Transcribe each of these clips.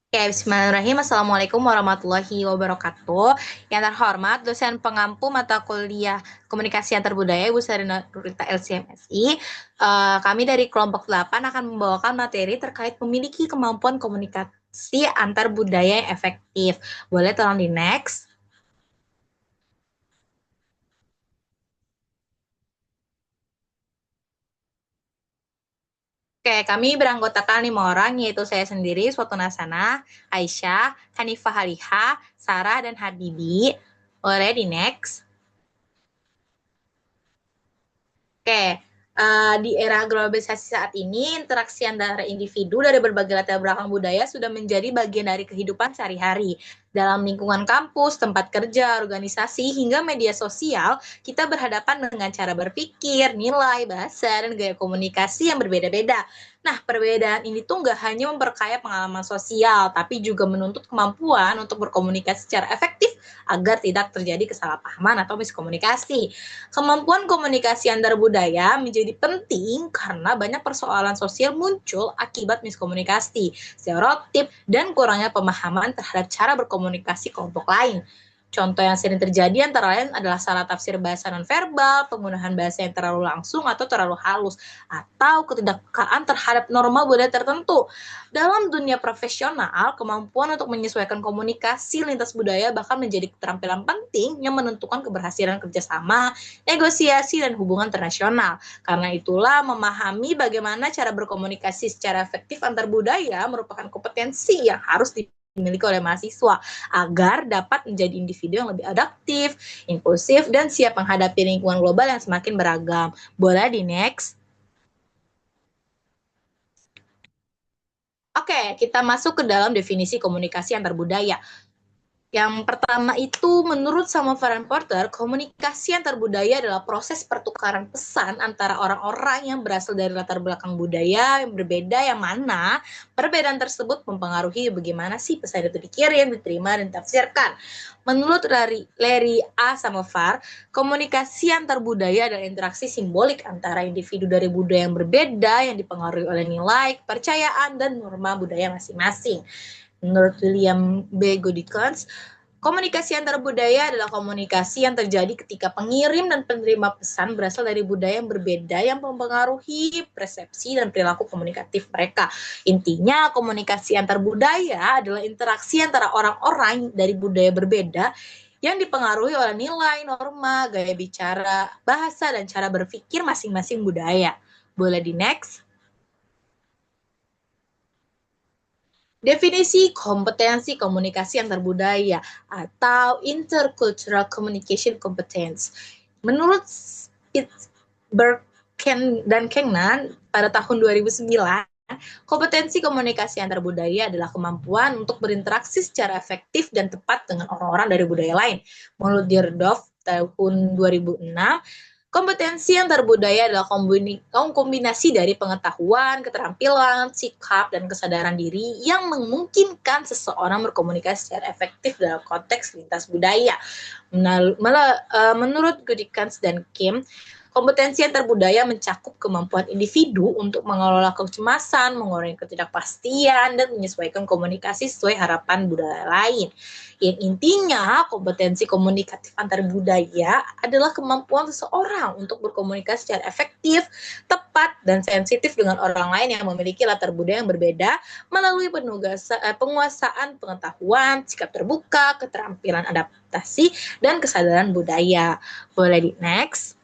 Oke, bismillahirrahmanirrahim. Assalamualaikum warahmatullahi wabarakatuh. Yang terhormat, dosen pengampu mata kuliah komunikasi antar budaya, Ibu Sarina Nurita LCMSI. Kami dari kelompok 8 akan membawakan materi terkait memiliki kemampuan komunikasi antar budaya yang efektif. Boleh tolong di next. Oke, kami beranggotakan 5 orang, yaitu saya sendiri, Suatu Nasana, Aisyah, Hanifah Haliha, Sarah, dan Habibi. Boleh di next. Oke, di era globalisasi saat ini, interaksi antara individu dari berbagai latar belakang budaya sudah menjadi bagian dari kehidupan sehari-hari. Dalam lingkungan kampus, tempat kerja, organisasi, hingga media sosial, kita berhadapan dengan cara berpikir, nilai, bahasa, dan gaya komunikasi yang berbeda-beda. Nah, perbedaan ini tuh nggak hanya memperkaya pengalaman sosial, tapi juga menuntut kemampuan untuk berkomunikasi secara efektif agar tidak terjadi kesalahpahaman atau miskomunikasi. Kemampuan komunikasi antar budaya menjadi penting karena banyak persoalan sosial muncul akibat miskomunikasi, stereotip, dan kurangnya pemahaman terhadap cara berkomunikasi kelompok lain. Contoh yang sering terjadi antara lain adalah salah tafsir bahasa nonverbal, penggunaan bahasa yang terlalu langsung atau terlalu halus, atau ketidakpekaan terhadap norma budaya tertentu. Dalam dunia profesional, kemampuan untuk menyesuaikan komunikasi lintas budaya bahkan menjadi keterampilan penting yang menentukan keberhasilan kerjasama, negosiasi, dan hubungan internasional. Karena itulah, memahami bagaimana cara berkomunikasi secara efektif antar budaya merupakan kompetensi yang harus dimiliki oleh mahasiswa agar dapat menjadi individu yang lebih adaptif, inklusif, dan siap menghadapi lingkungan global yang semakin beragam. Boleh di next? Oke, kita masuk ke dalam definisi komunikasi antar budaya. Yang pertama itu, menurut Samovar Porter, komunikasi antar budaya adalah proses pertukaran pesan antara orang-orang yang berasal dari latar belakang budaya yang berbeda, yang mana perbedaan tersebut mempengaruhi bagaimana sih pesan itu dikirim, diterima, dan ditafsirkan. Menurut Larry A. Samovar, komunikasi antar budaya adalah interaksi simbolik antara individu dari budaya yang berbeda yang dipengaruhi oleh nilai, kepercayaan, dan norma budaya masing-masing. Menurut William B. Goodikins, komunikasi antar budaya adalah komunikasi yang terjadi ketika pengirim dan penerima pesan berasal dari budaya yang berbeda yang mempengaruhi persepsi dan perilaku komunikatif mereka. Intinya, komunikasi antar budaya adalah interaksi antara orang-orang dari budaya berbeda yang dipengaruhi oleh nilai, norma, gaya bicara, bahasa, dan cara berpikir masing-masing budaya. Boleh di next? Definisi kompetensi komunikasi antar budaya atau intercultural communication competence. Menurut Spitzberg dan Kengnan pada tahun 2009, kompetensi komunikasi antar budaya adalah kemampuan untuk berinteraksi secara efektif dan tepat dengan orang-orang dari budaya lain. Menurut Dierdorf tahun 2006, kompetensi antar budaya adalah kombinasi dari pengetahuan, keterampilan, sikap, dan kesadaran diri yang memungkinkan seseorang berkomunikasi secara efektif dalam konteks lintas budaya. Menurut Goodikans dan Kim, kompetensi antar budaya mencakup kemampuan individu untuk mengelola kecemasan, mengurangi ketidakpastian, dan menyesuaikan komunikasi sesuai harapan budaya lain. Yang intinya, kompetensi komunikatif antar budaya adalah kemampuan seseorang untuk berkomunikasi secara efektif, tepat, dan sensitif dengan orang lain yang memiliki latar budaya yang berbeda melalui penguasaan pengetahuan, sikap terbuka, keterampilan adaptasi, dan kesadaran budaya. Boleh di next?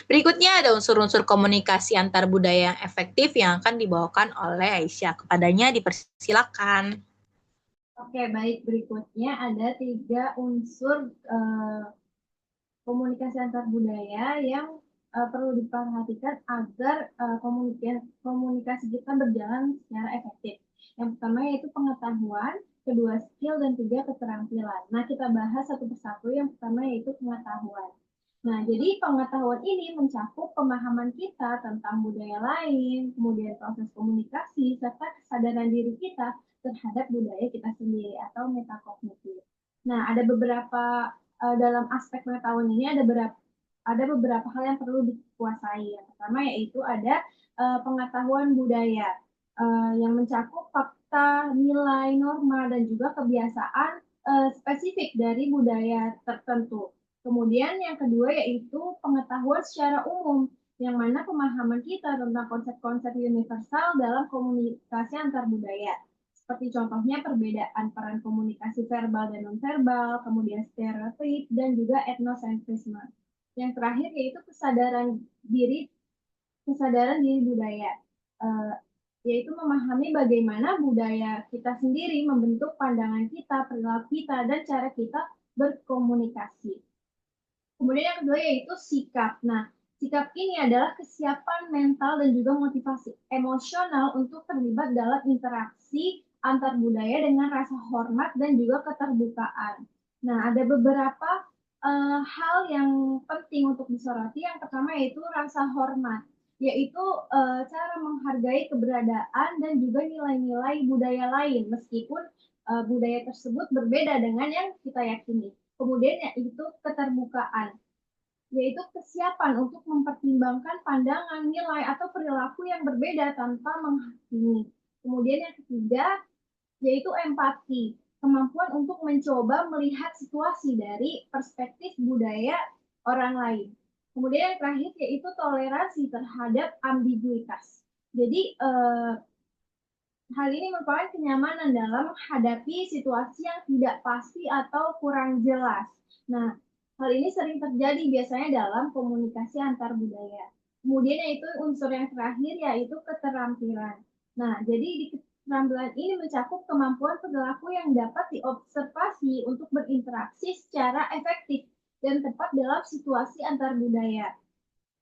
Berikutnya ada unsur-unsur komunikasi antar budaya yang efektif yang akan dibawakan oleh Aisyah. Kepadanya dipersilakan. Oke, baik. Berikutnya ada 3 unsur komunikasi antar budaya yang perlu diperhatikan agar komunikasi kita berjalan secara efektif. Yang pertama yaitu pengetahuan, kedua skill, dan tiga keterampilan. Nah, kita bahas satu persatu. Yang pertama yaitu pengetahuan. Nah, jadi pengetahuan ini mencakup pemahaman kita tentang budaya lain, kemudian proses komunikasi, serta kesadaran diri kita terhadap budaya kita sendiri atau metakognitif. Nah, ada beberapa dalam aspek pengetahuan ini ada ada beberapa hal yang perlu dikuasai. Yang pertama yaitu ada pengetahuan budaya yang mencakup fakta, nilai, norma, dan juga kebiasaan spesifik dari budaya tertentu. Kemudian yang kedua yaitu pengetahuan secara umum, yang mana pemahaman kita tentang konsep-konsep universal dalam komunikasi antar budaya. Seperti contohnya perbedaan peran komunikasi verbal dan nonverbal, kemudian stereotip, dan juga etnosentrisme. Yang terakhir yaitu kesadaran diri budaya, uh, yaitu memahami bagaimana budaya kita sendiri membentuk pandangan kita, perilaku kita, dan cara kita berkomunikasi. Kemudian yang kedua yaitu sikap. Nah, sikap ini adalah kesiapan mental dan juga motivasi emosional untuk terlibat dalam interaksi antar budaya dengan rasa hormat dan juga keterbukaan. Nah, ada beberapa hal yang penting untuk disoroti. Yang pertama yaitu rasa hormat, yaitu cara menghargai keberadaan dan juga nilai-nilai budaya lain, meskipun budaya tersebut berbeda dengan yang kita yakini. Kemudian yaitu keterbukaan, yaitu kesiapan untuk mempertimbangkan pandangan, nilai, atau perilaku yang berbeda tanpa menghakimi. Kemudian yang ketiga, yaitu empati, kemampuan untuk mencoba melihat situasi dari perspektif budaya orang lain. Kemudian yang terakhir yaitu toleransi terhadap ambiguitas. Jadi hal ini merupakan kenyamanan dalam menghadapi situasi yang tidak pasti atau kurang jelas. Nah, hal ini sering terjadi biasanya dalam komunikasi antar budaya. Kemudian yaitu unsur yang terakhir yaitu keterampilan. Nah, jadi di keterampilan ini mencakup kemampuan perilaku yang dapat diobservasi untuk berinteraksi secara efektif dan tepat dalam situasi antar budaya.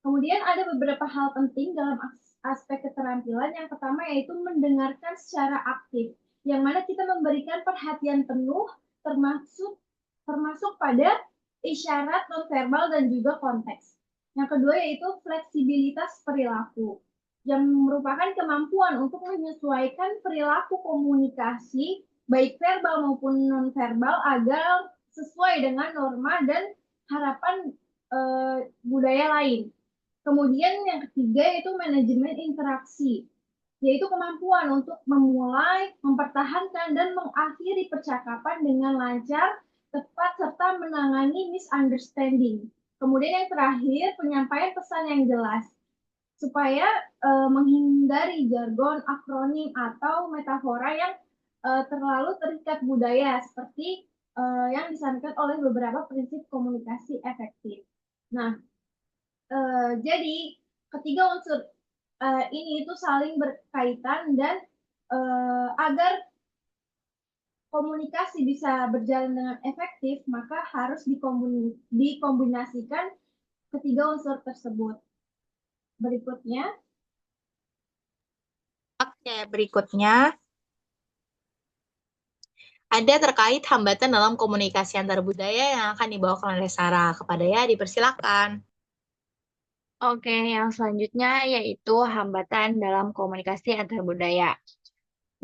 Kemudian ada beberapa hal penting dalam aspek keterampilan. Yang pertama yaitu mendengarkan secara aktif, yang mana kita memberikan perhatian penuh termasuk termasuk pada isyarat nonverbal dan juga konteks. Yang kedua yaitu fleksibilitas perilaku, yang merupakan kemampuan untuk menyesuaikan perilaku komunikasi baik verbal maupun nonverbal agar sesuai dengan norma dan harapan budaya lain. Kemudian yang ketiga yaitu manajemen interaksi, yaitu kemampuan untuk memulai, mempertahankan, dan mengakhiri percakapan dengan lancar, tepat, serta menangani misunderstanding. Kemudian yang terakhir, penyampaian pesan yang jelas, supaya menghindari jargon, akronim, atau metafora yang terlalu terikat budaya, seperti yang disarankan oleh beberapa prinsip komunikasi efektif. Nah, jadi ketiga unsur ini itu saling berkaitan dan agar komunikasi bisa berjalan dengan efektif, maka harus dikombinasikan ketiga unsur tersebut. Berikutnya, Oke, berikutnya ada terkait hambatan dalam komunikasi antar budaya yang akan dibawakan oleh Sarah. Kepada ya, dipersilakan. Oke, yang selanjutnya yaitu hambatan dalam komunikasi antar budaya.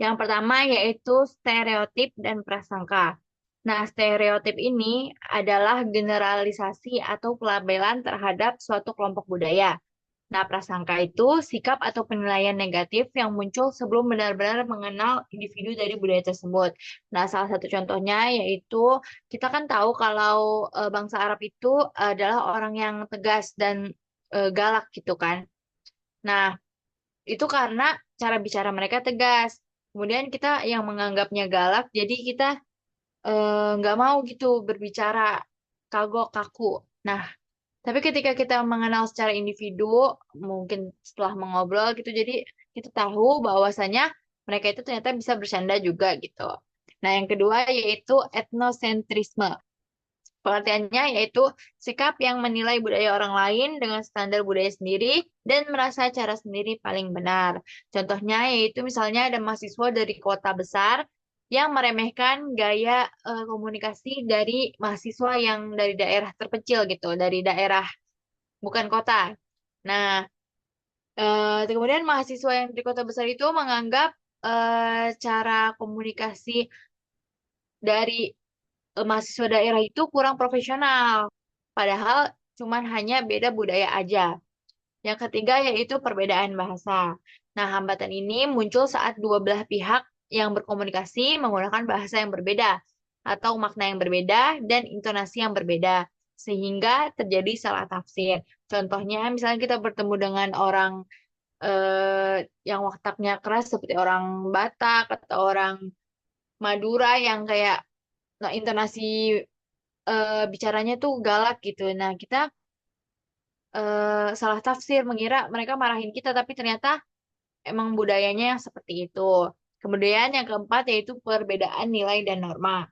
Yang pertama yaitu stereotip dan prasangka. Nah, stereotip ini adalah generalisasi atau pelabelan terhadap suatu kelompok budaya. Nah, prasangka itu sikap atau penilaian negatif yang muncul sebelum benar-benar mengenal individu dari budaya tersebut. Nah, salah satu contohnya yaitu kita kan tahu kalau bangsa Arab itu adalah orang yang tegas dan galak gitu kan. Nah, itu karena cara bicara mereka tegas. Kemudian kita yang menganggapnya galak, jadi kita nggak mau gitu berbicara kagok kaku. Nah, tapi ketika kita mengenal secara individu, mungkin setelah mengobrol gitu, jadi kita tahu bahwasanya mereka itu ternyata bisa bercanda juga gitu. Nah, yang kedua yaitu etnosentrisme. Pengertiannya yaitu sikap yang menilai budaya orang lain dengan standar budaya sendiri dan merasa cara sendiri paling benar. Contohnya yaitu misalnya ada mahasiswa dari kota besar yang meremehkan gaya komunikasi dari mahasiswa yang dari daerah terpencil gitu, dari daerah bukan kota. Nah, kemudian mahasiswa yang di kota besar itu menganggap cara komunikasi dari mahasiswa daerah itu kurang profesional. Padahal cuman hanya beda budaya aja. Yang ketiga yaitu perbedaan bahasa. Nah, hambatan ini muncul saat dua belah pihak yang berkomunikasi menggunakan bahasa yang berbeda atau makna yang berbeda dan intonasi yang berbeda sehingga terjadi salah tafsir. Contohnya, misalnya kita bertemu dengan orang yang wataknya keras seperti orang Batak atau orang Madura yang kayak nah, intonasi bicaranya tuh galak gitu. Nah, kita salah tafsir mengira mereka marahin kita, tapi ternyata emang budayanya yang seperti itu. Kemudian yang keempat yaitu perbedaan nilai dan norma.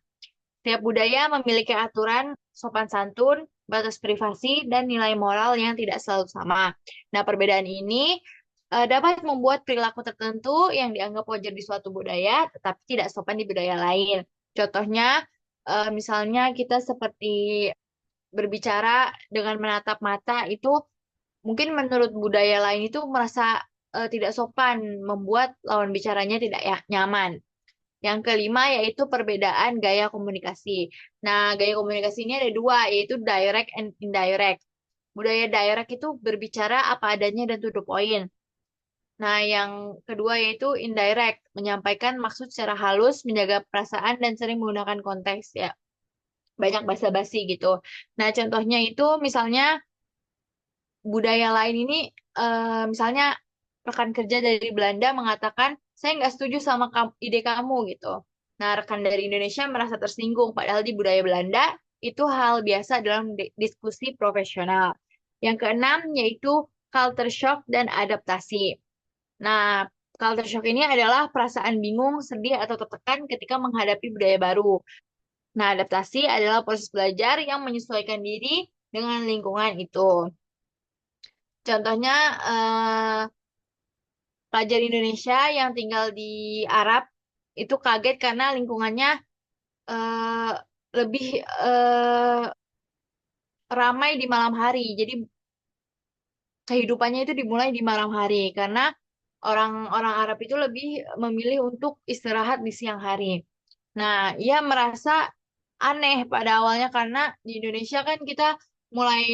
Setiap budaya memiliki aturan sopan santun, batas privasi, dan nilai moral yang tidak selalu sama. Nah, perbedaan ini dapat membuat perilaku tertentu yang dianggap wajar di suatu budaya, tetapi tidak sopan di budaya lain. Contohnya, misalnya kita seperti berbicara dengan menatap mata itu mungkin menurut budaya lain itu merasa tidak sopan, membuat lawan bicaranya tidak ya, nyaman. Yang kelima yaitu perbedaan gaya komunikasi. Nah, gaya komunikasi ini ada dua, yaitu direct and indirect. Budaya direct itu berbicara apa adanya dan to the point. Nah, yang kedua yaitu indirect, menyampaikan maksud secara halus, menjaga perasaan, dan sering menggunakan konteks ya. Banyak basa-basi gitu. Nah, contohnya itu misalnya budaya lain ini, misalnya rekan kerja dari Belanda mengatakan, saya nggak setuju sama ide kamu gitu. Nah, rekan dari Indonesia merasa tersinggung, padahal di budaya Belanda itu hal biasa dalam diskusi profesional. Yang keenam yaitu culture shock dan adaptasi. Nah, culture shock ini adalah perasaan bingung, sedih, atau tertekan ketika menghadapi budaya baru. Nah, adaptasi adalah proses belajar yang menyesuaikan diri dengan lingkungan itu. Contohnya, pelajar Indonesia yang tinggal di Arab itu kaget karena lingkungannya eh, lebih ramai di malam hari. Jadi kehidupannya itu dimulai di malam hari karena orang-orang Arab itu lebih memilih untuk istirahat di siang hari. Nah, ia merasa aneh pada awalnya karena di Indonesia kan kita mulai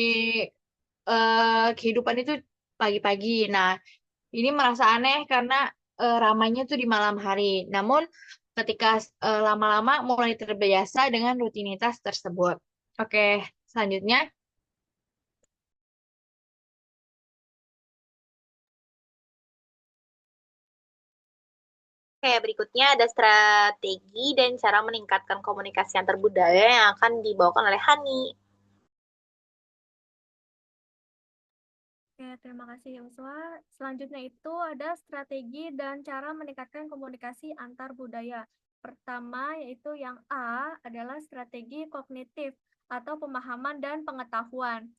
kehidupan itu pagi-pagi. Nah, ini merasa aneh karena ramainya tuh di malam hari. Namun ketika lama-lama mulai terbiasa dengan rutinitas tersebut. Oke, selanjutnya. Oke, berikutnya ada strategi dan cara meningkatkan komunikasi antar budaya yang akan dibawakan oleh Hani. Oke, terima kasih Yosua. Selanjutnya itu ada strategi dan cara meningkatkan komunikasi antar budaya. Pertama yaitu yang A adalah strategi kognitif atau pemahaman dan pengetahuan.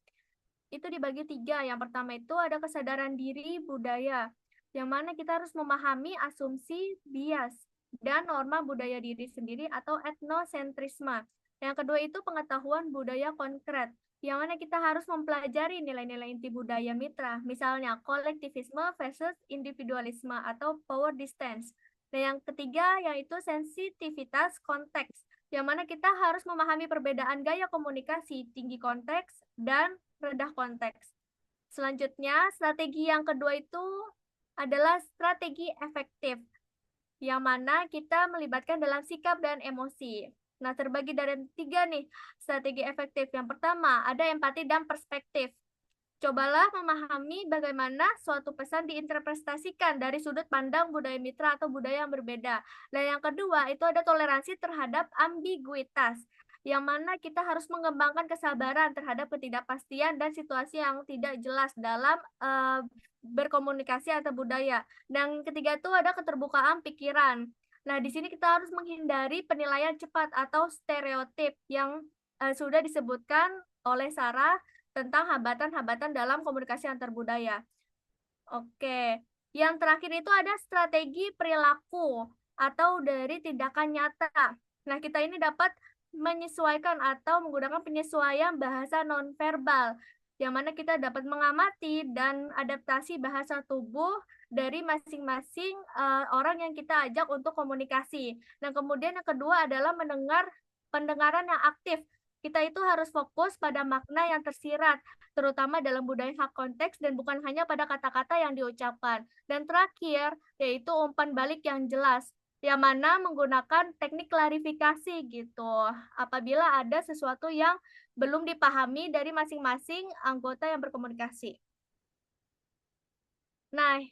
Itu dibagi tiga. Yang pertama itu ada kesadaran diri budaya, yang mana kita harus memahami asumsi, bias, dan norma budaya diri sendiri atau etnosentrisme. Yang kedua itu pengetahuan budaya konkret, yang mana kita harus mempelajari nilai-nilai inti budaya mitra, misalnya kolektivisme versus individualisme atau power distance. Dan yang ketiga yaitu sensitivitas konteks, yang mana kita harus memahami perbedaan gaya komunikasi, tinggi konteks, dan rendah konteks. Selanjutnya, strategi yang kedua itu adalah strategi efektif, yang mana kita melibatkan dalam sikap dan emosi. Nah, terbagi dari tiga nih strategi efektif. Yang pertama, ada empati dan perspektif. Cobalah memahami bagaimana suatu pesan diinterpretasikan dari sudut pandang budaya mitra atau budaya yang berbeda. Dan yang kedua, itu ada toleransi terhadap ambiguitas, yang mana kita harus mengembangkan kesabaran terhadap ketidakpastian dan situasi yang tidak jelas dalam berkomunikasi antar budaya. Dan ketiga itu ada keterbukaan pikiran. Nah, di sini kita harus menghindari penilaian cepat atau stereotip yang sudah disebutkan oleh Sarah tentang hambatan-hambatan dalam komunikasi antar budaya. Oke, yang terakhir itu ada strategi perilaku atau dari tindakan nyata. Nah, kita ini dapat menyesuaikan atau menggunakan penyesuaian bahasa nonverbal, yang mana kita dapat mengamati dan adaptasi bahasa tubuh dari masing-masing orang yang kita ajak untuk komunikasi. Nah, kemudian yang kedua adalah pendengaran yang aktif, kita itu harus fokus pada makna yang tersirat, terutama dalam budaya hak konteks dan bukan hanya pada kata-kata yang diucapkan. Dan terakhir, yaitu umpan balik yang jelas, yang mana menggunakan teknik klarifikasi gitu. Apabila ada sesuatu yang belum dipahami dari masing-masing anggota yang berkomunikasi. Nah,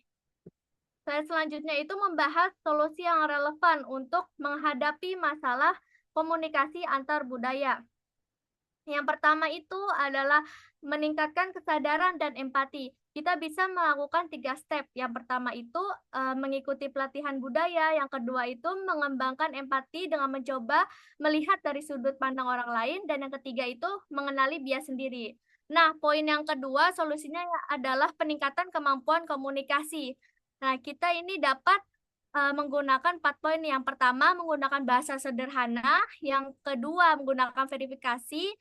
slide selanjutnya itu membahas solusi yang relevan untuk menghadapi masalah komunikasi antar budaya. Yang pertama itu adalah meningkatkan kesadaran dan empati. Kita bisa melakukan 3 step. Yang pertama itu mengikuti pelatihan budaya. Yang kedua itu mengembangkan empati dengan mencoba melihat dari sudut pandang orang lain. Dan yang ketiga itu mengenali bias sendiri. Nah, poin yang kedua solusinya adalah peningkatan kemampuan komunikasi. Nah, kita ini dapat menggunakan 4 poin. Yang pertama, menggunakan bahasa sederhana. Yang kedua, menggunakan verifikasi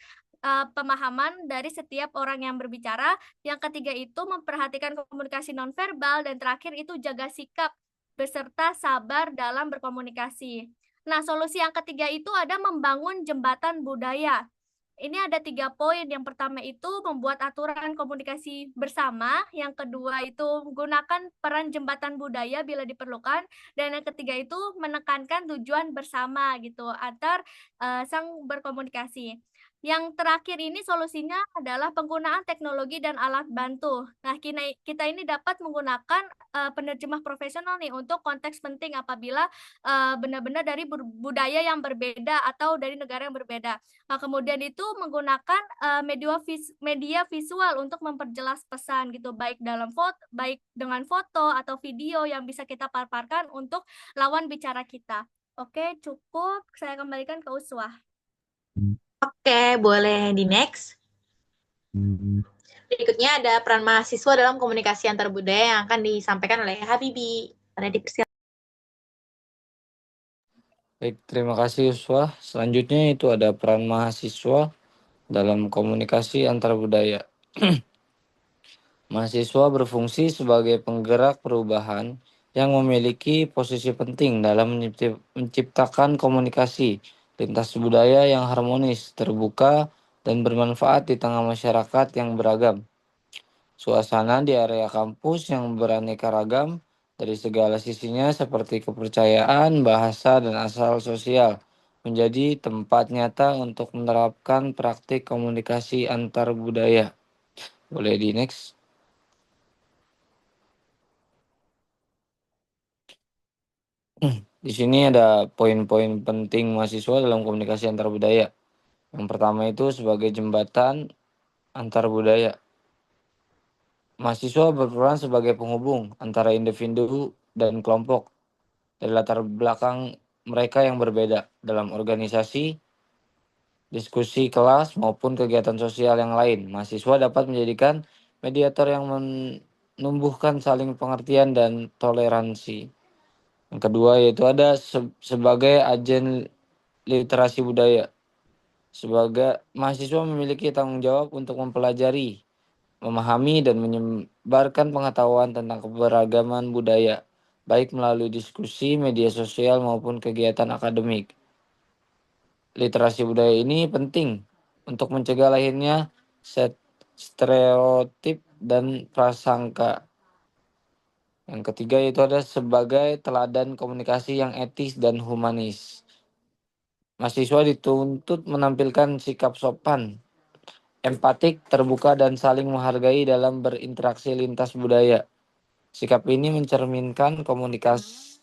pemahaman dari setiap orang yang berbicara. Yang ketiga itu memperhatikan komunikasi nonverbal. Dan terakhir itu jaga sikap beserta sabar dalam berkomunikasi. Nah, solusi yang ketiga itu ada membangun jembatan budaya. Ini ada 3 poin. Yang pertama itu membuat aturan komunikasi bersama. Yang kedua itu menggunakan peran jembatan budaya bila diperlukan. Dan yang ketiga itu menekankan tujuan bersama gitu antar sang berkomunikasi. Yang terakhir ini solusinya adalah penggunaan teknologi dan alat bantu. Nah, kita ini dapat menggunakan penerjemah profesional nih untuk konteks penting apabila benar-benar dari budaya yang berbeda atau dari negara yang berbeda. Nah, kemudian itu menggunakan media visual untuk memperjelas pesan gitu, baik dengan foto atau video yang bisa kita paparkan untuk lawan bicara kita. Oke, cukup. Saya kembalikan ke Uswah. Oke, boleh di next. Berikutnya ada peran mahasiswa dalam komunikasi antar budaya yang akan disampaikan oleh Habibi. Baik, terima kasih Yuswa. Selanjutnya itu ada peran mahasiswa dalam komunikasi antar budaya. Mahasiswa berfungsi sebagai penggerak perubahan yang memiliki posisi penting dalam menciptakan komunikasi lintas budaya yang harmonis, terbuka, dan bermanfaat di tengah masyarakat yang beragam. Suasana di area kampus yang beraneka ragam dari segala sisinya seperti kepercayaan, bahasa, dan asal sosial menjadi tempat nyata untuk menerapkan praktik komunikasi antar budaya. Boleh di next. Di sini ada poin-poin penting mahasiswa dalam komunikasi antar budaya. Yang pertama itu sebagai jembatan antar budaya. Mahasiswa berperan sebagai penghubung antara individu dan kelompok dari latar belakang mereka yang berbeda dalam organisasi, diskusi kelas, maupun kegiatan sosial yang lain. Mahasiswa dapat menjadikan mediator yang menumbuhkan saling pengertian dan toleransi. Yang kedua yaitu ada sebagai agen literasi budaya. Sebagai mahasiswa memiliki tanggung jawab untuk mempelajari, memahami, dan menyebarkan pengetahuan tentang keberagaman budaya, baik melalui diskusi, media sosial, maupun kegiatan akademik. Literasi budaya ini penting untuk mencegah lahirnya stereotip dan prasangka. Yang ketiga yaitu ada sebagai teladan komunikasi yang etis dan humanis. Mahasiswa dituntut menampilkan sikap sopan, empatik, terbuka, dan saling menghargai dalam berinteraksi lintas budaya. Sikap ini mencerminkan komunikasi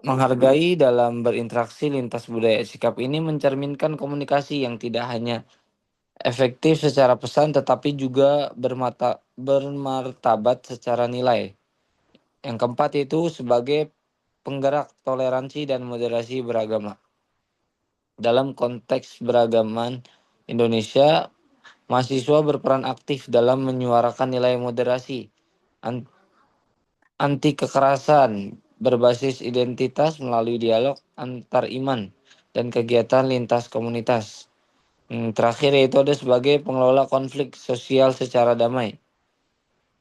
menghargai dalam berinteraksi lintas budaya. Sikap ini mencerminkan komunikasi yang tidak hanya efektif secara pesan tetapi juga bermartabat secara nilai. Yang keempat itu sebagai penggerak toleransi dan moderasi beragama. Dalam konteks beragaman Indonesia, mahasiswa berperan aktif dalam menyuarakan nilai moderasi, anti kekerasan, berbasis identitas melalui dialog antar iman dan kegiatan lintas komunitas. Terakhir yaitu ada sebagai pengelola konflik sosial secara damai.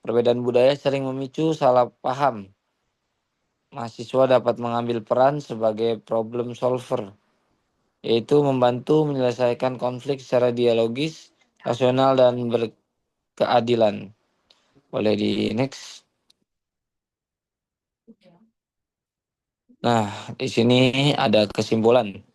Perbedaan budaya sering memicu salah paham. Mahasiswa dapat mengambil peran sebagai problem solver, yaitu membantu menyelesaikan konflik secara dialogis, rasional, dan berkeadilan. Boleh di next. Nah, di sini ada kesimpulan.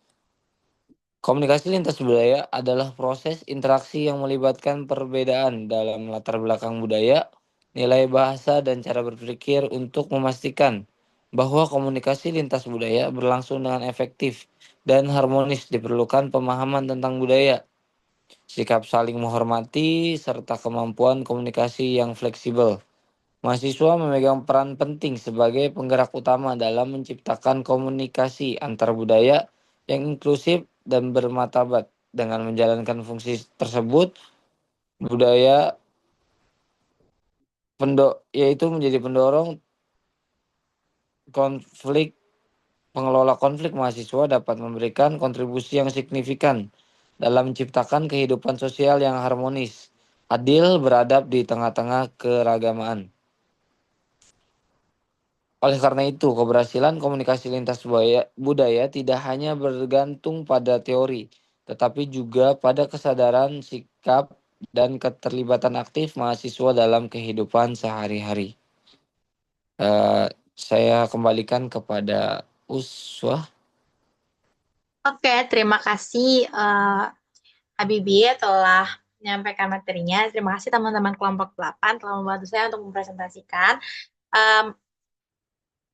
Komunikasi lintas budaya adalah proses interaksi yang melibatkan perbedaan dalam latar belakang budaya, nilai bahasa, dan cara berpikir untuk memastikan bahwa komunikasi lintas budaya berlangsung dengan efektif dan harmonis. Diperlukan pemahaman tentang budaya, sikap saling menghormati, serta kemampuan komunikasi yang fleksibel. Mahasiswa memegang peran penting sebagai penggerak utama dalam menciptakan komunikasi antar budaya yang inklusif dan bermartabat. Dengan menjalankan fungsi tersebut, budaya yaitu menjadi pendorong konflik. Pengelola konflik mahasiswa dapat memberikan kontribusi yang signifikan dalam menciptakan kehidupan sosial yang harmonis, adil, beradab di tengah-tengah keragaman. Oleh karena itu, keberhasilan komunikasi lintas budaya tidak hanya bergantung pada teori, tetapi juga pada kesadaran, sikap, dan keterlibatan aktif mahasiswa dalam kehidupan sehari-hari. Saya kembalikan kepada Uswah. Oke, terima kasih Habibie telah menyampaikan materinya. Terima kasih teman-teman kelompok 8 telah membantu saya untuk mempresentasikan.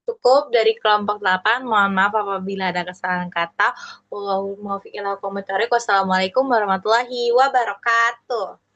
Cukup dari kelompok 8. Mohon maaf apabila ada kesalahan kata. Wassalamualaikum warahmatullahi wabarakatuh.